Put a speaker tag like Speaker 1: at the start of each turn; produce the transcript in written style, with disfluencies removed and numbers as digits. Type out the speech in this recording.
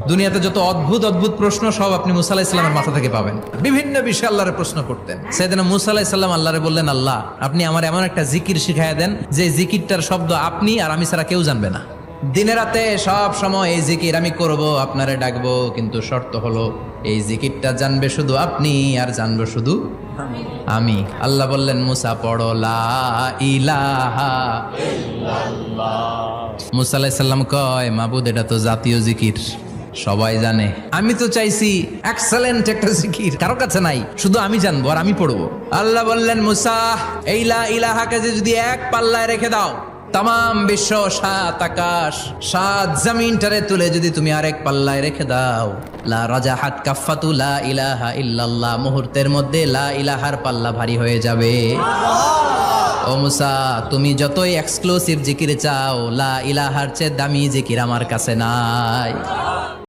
Speaker 1: দুনিয়াতে যত অদ্ভুত অদ্ভুত প্রশ্ন সব আপনি মুসা আলাহিস সাল্লামের মাথা থেকে পাবেন। বিভিন্ন বিষয়ে আল্লাহরে প্রশ্ন করতেন। সেদিন মুসা আলাহিস সাল্লাম আল্লাহরে বললেন, আল্লাহ আপনি আমার এমন একটা জিকির শিখাইয়া দেন যে জিকিরটার শব্দ আপনি আর আমি ছাড়া কেউ জানবে না। দিনে রাতে সব সময় এই জিকির আমি করব, আপনারে ডাকবো, কিন্তু শর্ত হলো এই জিকিরটা জানবে শুধু আপনি আর জানবো শুধু আমি। আল্লাহ বললেন, মুসা পড়ো লা ইলাহা ইল্লাল্লাহ। মুসা আলাইহিস সালাম কয়, মাবুদ এটা তো জাতীয় জিকির, সবাই জানে। আমি তো চাইছি এক্সেলেন্ট একটা জিকির, কারো কাছে নাই, শুধু আমি জানবো আর আমি পড়বো। আল্লাহ বললেন, মুসা এই লা ইলাহাকে যদি এক পাল্লায় রেখে দাও, তাম বিশ্ব, 7 আকাশ 7 জমিনটারে তুলে যদি তুমি আরেক পাল্লায় রেখে দাও, লা রাজাহাত কাফাতু লা ইলাহা ইল্লাল্লাহ, মুহূর্তের মধ্যে লা ইলাহার পাল্লা ভারী হয়ে যাবে। ও মুসা, তুমি যতই এক্সক্লুসিভ জিকির চাও, লা ইলাহার চেয়ে দামি জিকির আমার কাছে নাই।